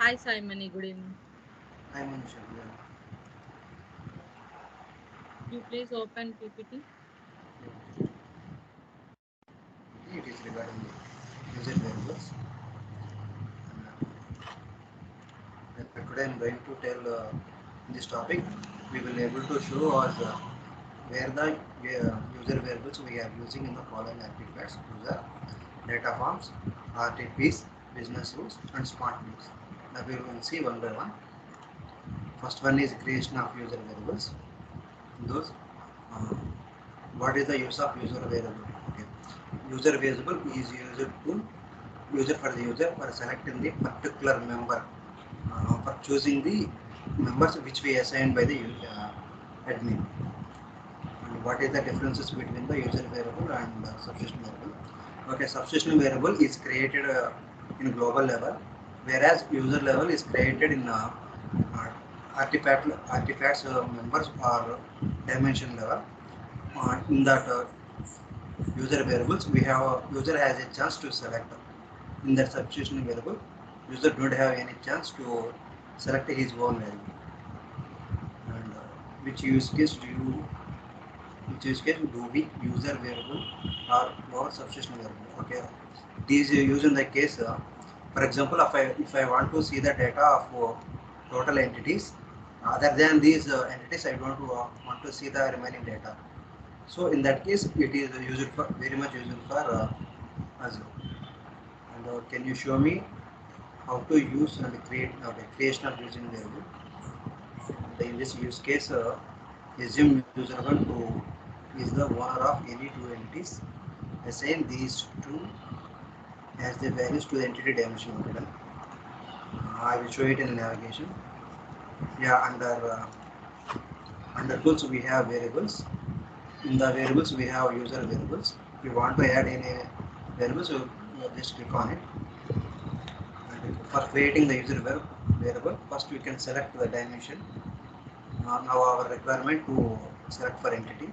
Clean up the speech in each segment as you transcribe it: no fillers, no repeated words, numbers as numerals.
Hi Simon, good evening. I'm unsure. You please open PPT. It is regarding the user variables. Today I'm going to tell this topic. We will able to show us where the user variables we are using in the following artifacts: user, data forms, RTPs, business rules, and smart rules. Now we will see one by one. First one is creation of user variables. Those uh, what is the use of user variable? Okay. User variable is used to user for the user for selecting the particular member for choosing the members which we assign by the admin. And what is the differences between the user variable and subsystem variable? Okay, subsystem variable is created in global level, whereas user level is created in uh, artifacts members or dimension level. In that user variables, we have user has a chance to select. In that substitution variable, user don't have any chance to select his own value. And which use case do you which use case do we user variable or our substitution variable? Okay, these used in the case. For example, if I want to see the data of total entities, other than these entities, I don't want to see the remaining data. So in that case, it is used for very much used for Azure. And can you show me how to use and create the creation of using variable? In this use case, assume user one who is the owner of any two entities. Assign these two as the values to the entity dimension. Okay, I will show it in navigation. Yeah, under tools we have variables. In the variables we have user variables. If you want to add any variables, you just click on it. And for creating the user variable, first we can select the dimension. Now our requirement to select for entity,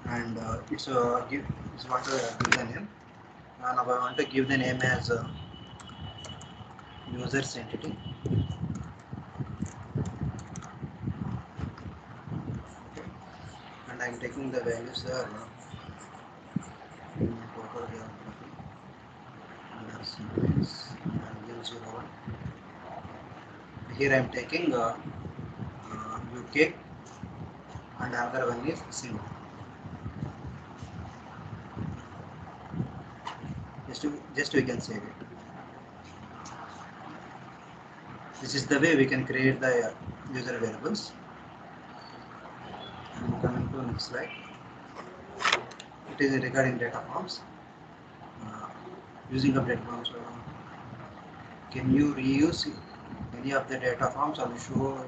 and it's want to give the name. Now I want to give the name as users entity. Okay. And I'm taking the values total geography under sequence and 001. Here I'm taking UK, and another one is single. Just we can save it. This is the way we can create the user variables. And coming to next slide, it is regarding data forms. Uh, Using of data forms, can you reuse any of the data forms or show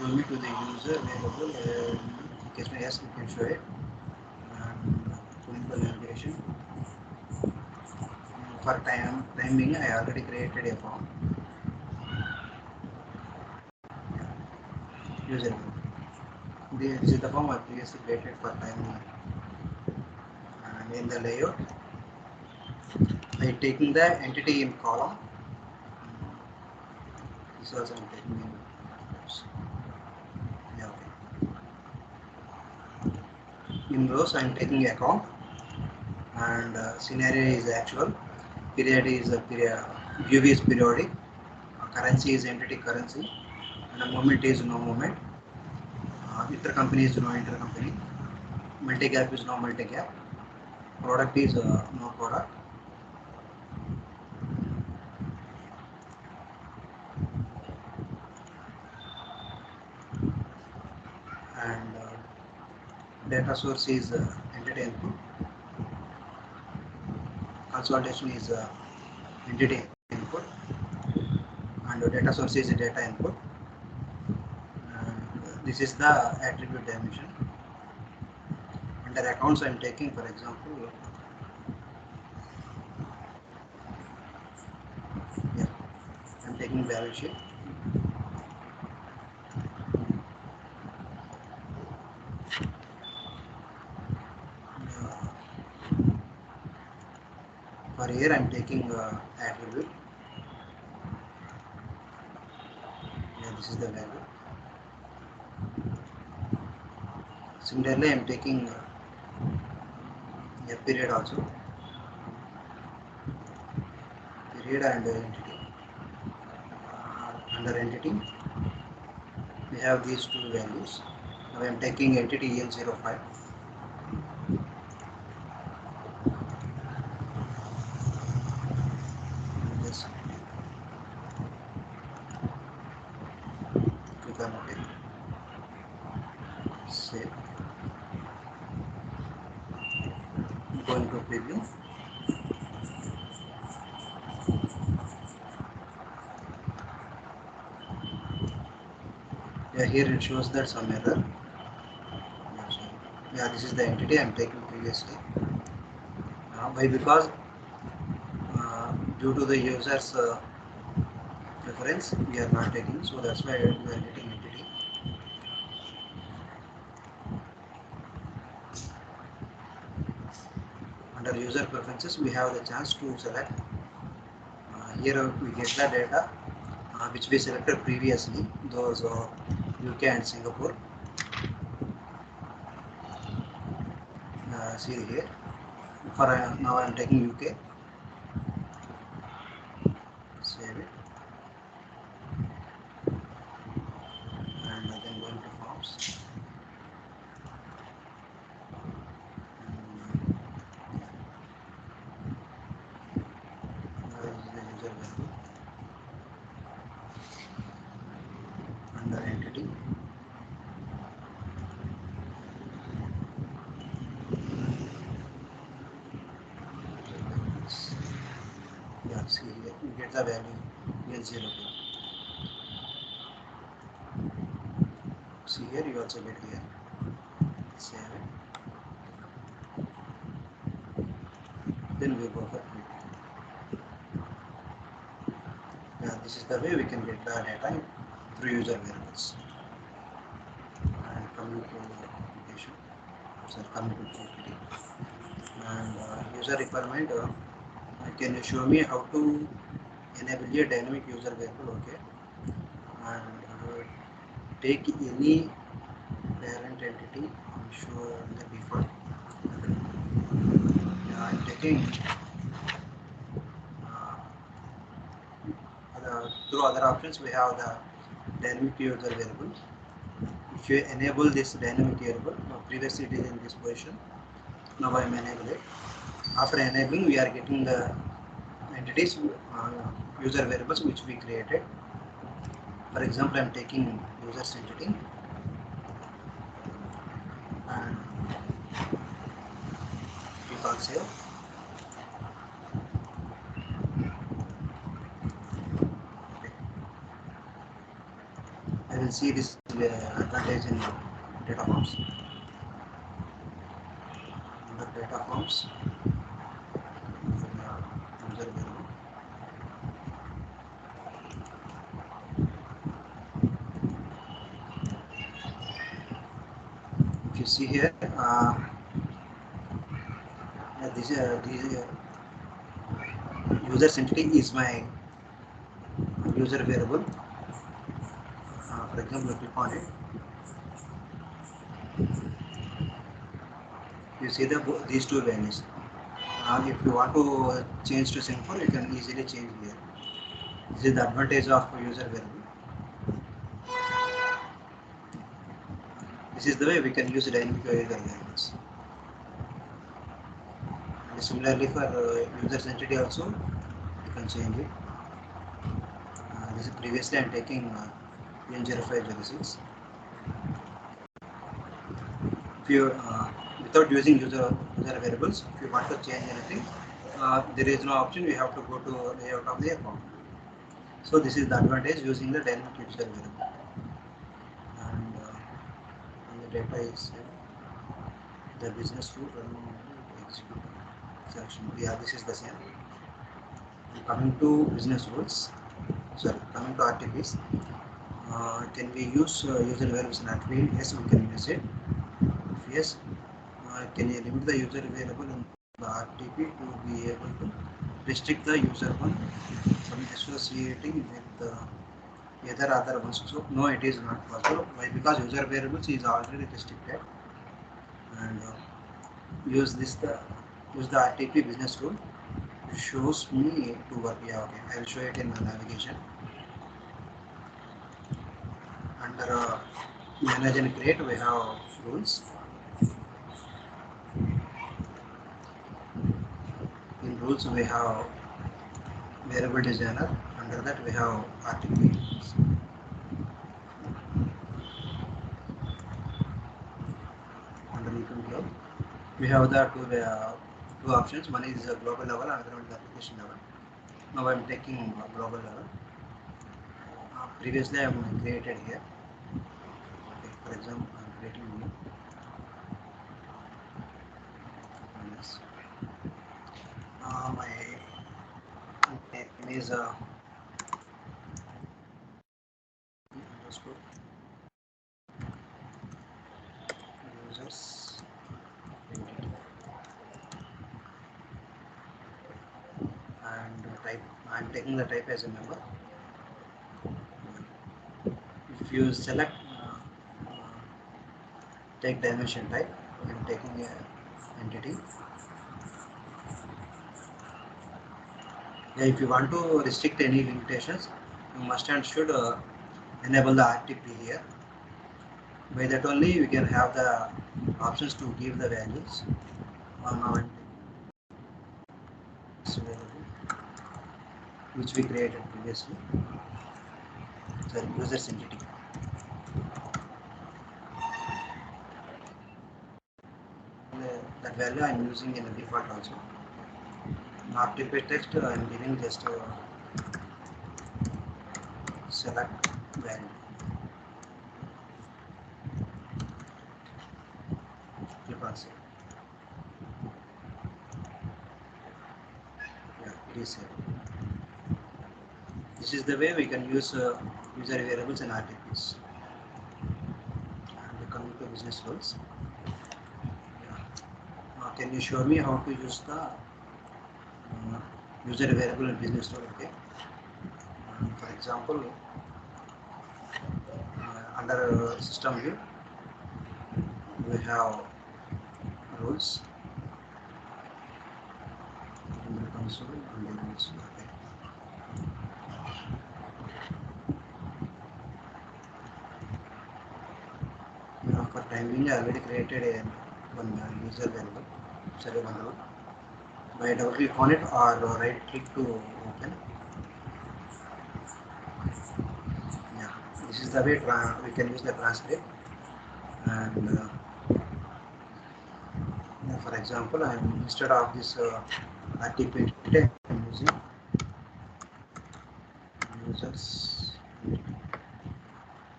me to the user variable? Yes, we can show it. And going to navigation. For time being, I already created a form. User this is the form I previously created for time. And in the layout, I taking the entity in column. This also I'm taking in. Yeah, okay. In rows, I'm taking account, and scenario is actual, period is period, view is periodic, currency is entity currency, and a moment is no moment. Intercompany is no intercompany. Multi-gap is no multi-gap. Product is no product. And data source is entity input. Consolidation is entity input. And data source is data input. And this is the attribute dimension. Under accounts, I am taking, for example, yeah, I am taking balance sheet. Uh, for here, I am taking attribute. this is the value. Similarly, I am taking a period also, period and entity. Under entity, we have these two values. Now I am taking entity EL05. Just click on OK. Save. Going to preview. Yeah, here it shows that some error. Yeah, this is the entity I am taking previously. Why? Because due to the user's preference, we are not taking, so that's why we are getting entity. Under user preferences, we have the chance to select. Here we get the data which we selected previously, those UK and Singapore. See here. For now, I am taking UK. Save it, and then going to forms. This is the user value under entity. Yeah, see here you get the value L02. See here you also get here. Save it. Then we go for preview. Yeah, this is the way we can get the data through user variables. And coming to application, so coming to PPT, and user requirement. Can you show me how to enable a dynamic user variable? Okay, and take any parent entity and show the default. Yeah, I'm taking through other options. We have the dynamic user variable. If you enable this dynamic variable, previously it is in this position. Now I am enable it. After enabling, we are getting the entities, user variables which we created. For example, I am taking users entity and click on save. Okay. I will see this advantage in data forms. Under data forms, user variable. If you see here, this user entity is my user variable. For example, click on it. You see these two values. If you want to change to Singapore, you can easily change here. This is the advantage of user variable. This is the way we can use dynamic user variables. And similarly for user entity also, you can change it. This is previously I am taking N0506. If you without using user variables, if you want to change anything, there is no option. You have to go to layout of the account. So this is the advantage using the dynamic user variable. And the data is the business rule running execute selection. Yeah, this is the same. And coming to business rules, sorry, coming to RTPs, can we use user variables in RTP? Yes, we can use it. If yes, can you limit the user variable in the RTP to be able to restrict the user one from associating with either other ones. So no, it is not possible. Why? Because user variables is already restricted, and use this the use the RTP business rule. It shows me to work. Yeah, okay. I will show it in my navigation under manage and create. We have rules. In rules we have variable designer. Under that we have RTP. Under Econ Club, we have the two options. One is global level, another one is application level. Now I am taking global level. Previously I am created here. Okay, for example, I am creating new. Yes. My name is underscore users and type. I am taking the type as a member. If you select take dimension type, I am taking a entity. Yeah, if you want to restrict any limitations, you must and should enable the RTP here. By that only we can have the options to give the values on our which we created previously, the user's entity. That value I am using in the default also. Not type text, I am giving just select value. Click on save. Yeah, it is saved. This is the way we can use user variables and RTPs. And coming to business rules. Yeah. Can you show me how to use the user variable and business rule? Okay. For example, under system view, we have rules in the console and the rules. Okay. For time being, I already created a one user variable, sorry, one rule. By double click on it or right click to open. Yeah, this is the way we can use the transcript. And for example, I am instead of this RTP entity, I am using users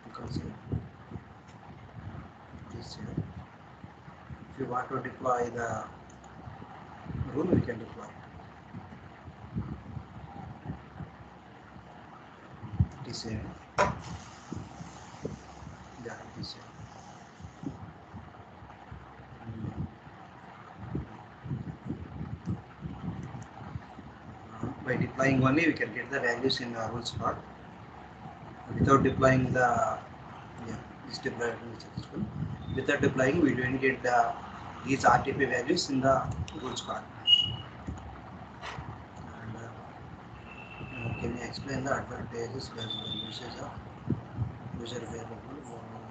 because this if you want to deploy the rule, we can deploy this yeah, this by deploying only we can get the values in rules part. Without deploying the yeah, this deployment is successful. Without deploying, we don't get these RTP values in the rules part. And can you explain the advantages as usage of user variable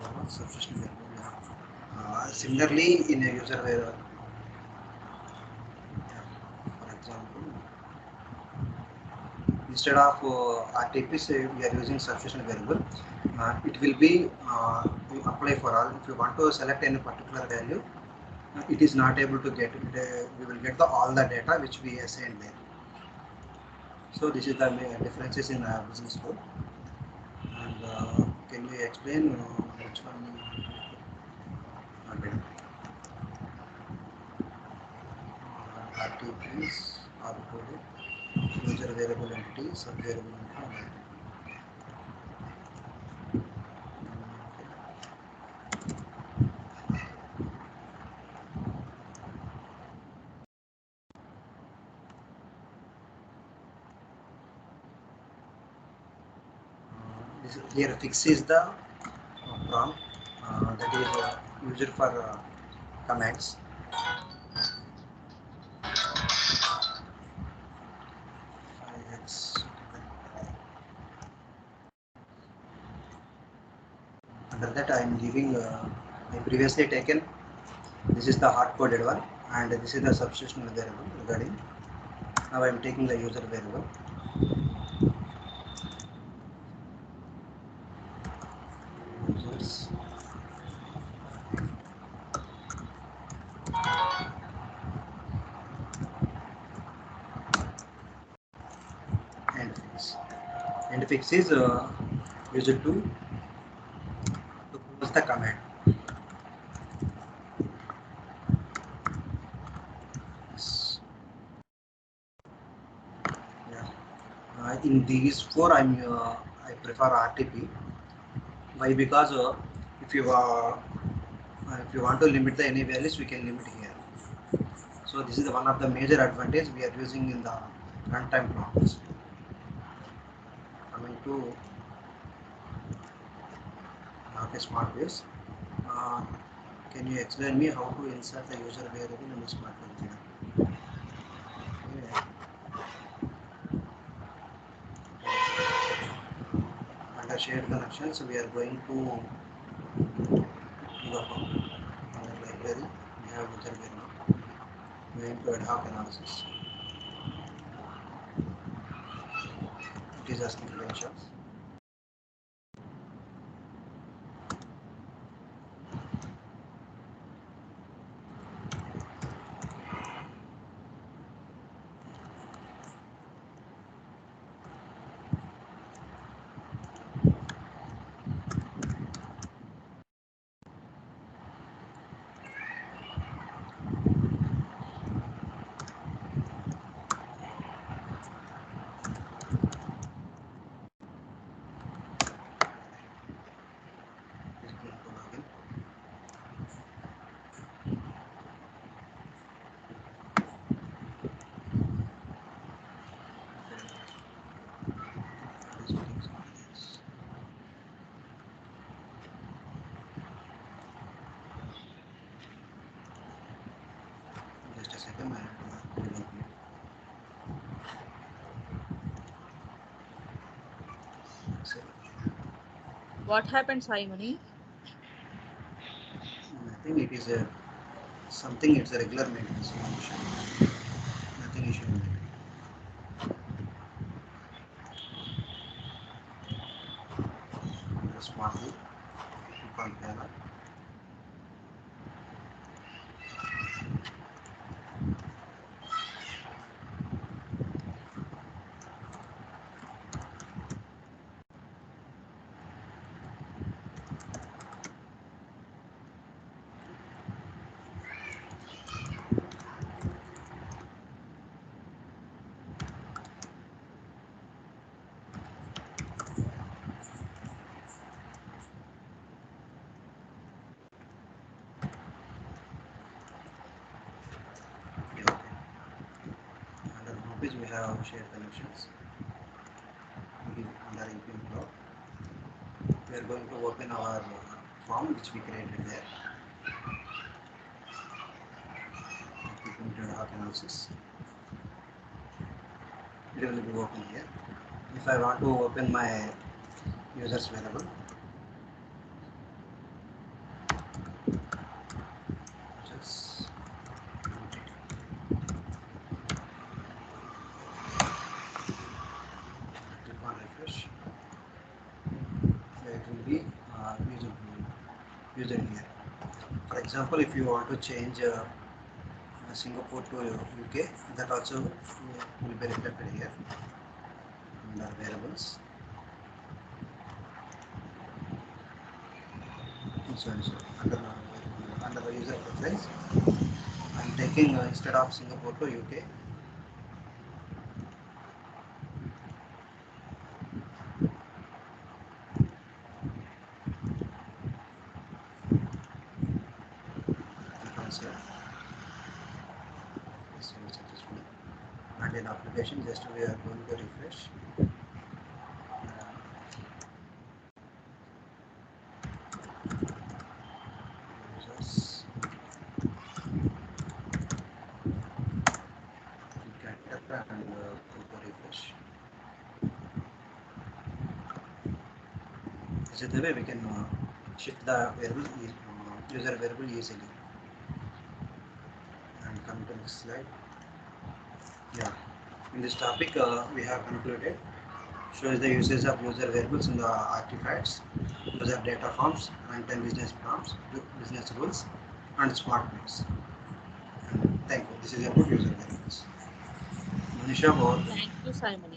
or subscription variable? Yeah. Similarly, in a user variable, yeah, for example, instead of RTPs, we are using subscription variable. It will be you apply for all. If you want to select any particular value, it is not able to get it. We will get the all the data which we assigned there. So this is the differences in business code. And can you explain which one? Okay. RTPs are coded user variable entity, sub variable entity. here fix is the prompt that is used for commands. It's under that I am giving I previously taken this is the hard coded one and this is the substitutional variable regarding. Now I am taking the user variable. Users and fix. And fix is used to close the command. Yes. Yeah. In these four, I prefer RTP. Why? Because if you want to limit the any values, we can limit here. So this is one of the major advantage we are using in the runtime prompts. Coming to not a smart base. Uh, can you explain me how to insert the user variable in the smart configure? Okay. Under shared connections, we are going to under library. We have user variable. Going to ad hoc analysis. It is asking credentials. Is going to login. It is getting some details. Just a second, I have to log in. So, What happened, Simony? I think it is a something. It's a regular maintenance. No issue. Nothing issue in it. Smart boot. Click on panel. Yeah, okay. Under groups we have shared connections. Under npm cloud, we are going to open our form which we created there. Implemented ad hoc analysis. It will be open here. If I want to open my users variable, just click on refresh. Yeah, it will be used here. For example, if you want to change Singapore to UK, that also will be reflected here under variables. Sorry, under the user preference, I am taking instead of Singapore to UK. Click on save. Save successfully. And in application, just we are going to refresh. This is the way we can shift the variable user variable easily. And come to next slide. Yeah, in this topic we have concluded shows the usage of user variables in the artifacts, user data forms, runtime business prompts, business rules, and smart grids. And thank you. This is about user variables. Manisha, over to you. Thank you, Simon.